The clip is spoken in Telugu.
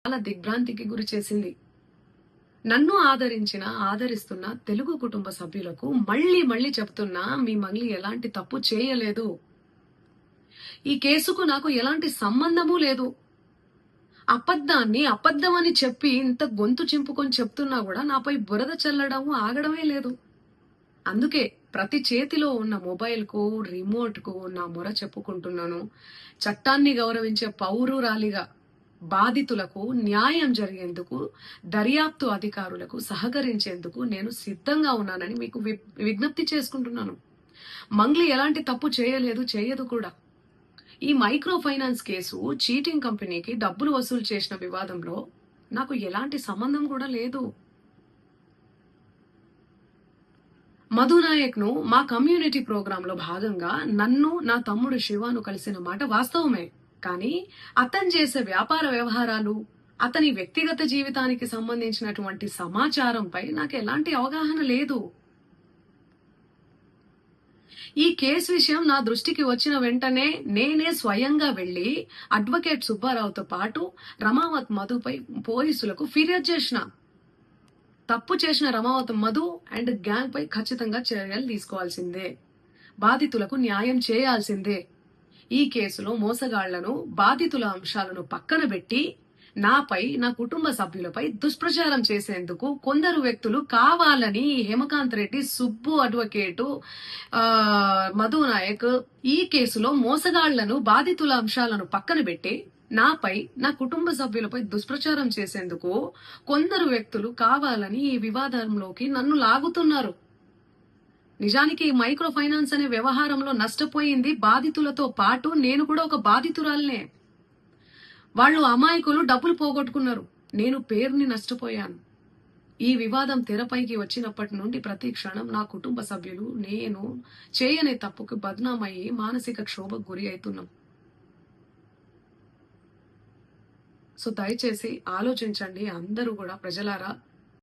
చాలా దిగ్భ్రాంతికి గురి చేసింది. నన్ను ఆదరిస్తున్న తెలుగు కుటుంబ సభ్యులకు మళ్ళీ మళ్ళీ చెప్తున్నా, మీ మంగ్లీ ఎలాంటి తప్పు చేయలేదు. ఈ కేసుకు నాకు ఎలాంటి సంబంధమూ లేదు. అబద్ధాన్ని అబద్ధమని చెప్పి ఇంత గొంతు చింపుకొని చెప్తున్నా కూడా నాపై బురద చల్లడం ఆగడమే లేదు. అందుకే ప్రతి చేతిలో ఉన్న మొబైల్కు, రిమోట్కు నా మొర చెప్పుకుంటున్నాను. చట్టాన్ని గౌరవించే పౌరురాలిగా బాధితులకు న్యాయం జరిగేందుకు, దర్యాప్తు అధికారులకు సహకరించేందుకు నేను సిద్ధంగా ఉన్నానని మీకు విజ్ఞప్తి చేసుకుంటున్నాను. మంగ్లీ ఎలాంటి తప్పు చేయలేదు, చేయదు కూడా. ఈ మైక్రో ఫైనాన్స్ కేసు చీటింగ్ కంపెనీకి డబ్బులు వసూలు చేసిన వివాదంలో నాకు ఎలాంటి సంబంధం కూడా లేదు. మధునాయక్ ను మా కమ్యూనిటీ ప్రోగ్రామ్ లో భాగంగా నన్ను, నా తమ్ముడు శివను కలిసిన మాట వాస్తవమే. కానీ అతను చేసే వ్యాపార వ్యవహారాలు, అతని వ్యక్తిగత జీవితానికి సంబంధించినటువంటి సమాచారంపై నాకు ఎలాంటి అవగాహన లేదు. ఈ కేసు విషయం నా దృష్టికి వచ్చిన వెంటనే నేనే స్వయంగా వెళ్లి అడ్వకేట్ సుబ్బారావుతో పాటు రమావత్ మధుపై పోలీసులకు ఫిర్యాదు చేసిన. తప్పు చేసిన రమావత్ మధు అండ్ గ్యాంగ్ పై ఖచ్చితంగా చర్యలు తీసుకోవాల్సిందే. బాధితులకు న్యాయం చేయాల్సిందే. ఈ కేసులో మోసగాళ్లను, బాధితుల అంశాలను పక్కన పెట్టి నాపై, నా కుటుంబ సభ్యులపై దుష్ప్రచారం చేసేందుకు కొందరు వ్యక్తులు కావాలని హేమకాంత్ రెడ్డి, సుబ్బు అడ్వకేటు, మధు నాయక్ ఈ కేసులో మోసగాళ్లను, బాధితుల అంశాలను పక్కన పెట్టి నాపై, నా కుటుంబ సభ్యులపై దుష్ప్రచారం చేసేందుకు కొందరు వ్యక్తులు కావాలని ఈ వివాదంలోకి నన్ను లాగుతున్నారు. నిజానికి మైక్రో ఫైనాన్స్ అనే వ్యవహారంలో నష్టపోయింది బాధితులతో పాటు నేను కూడా ఒక బాధితురాలనే. వాళ్ళు అమాయకులు డబ్బులు పోగొట్టుకున్నారు, నేను పేరుని నష్టపోయాను. ఈ వివాదం తెరపైకి వచ్చినప్పటి నుండి ప్రతి క్షణం నా కుటుంబ సభ్యులు, నేను చేయని తప్పుకు బద్నామయ్యి మానసిక క్షోభకు గురి అవుతున్నాం. సో దయచేసి ఆలోచించండి అందరూ కూడా, ప్రజలారా.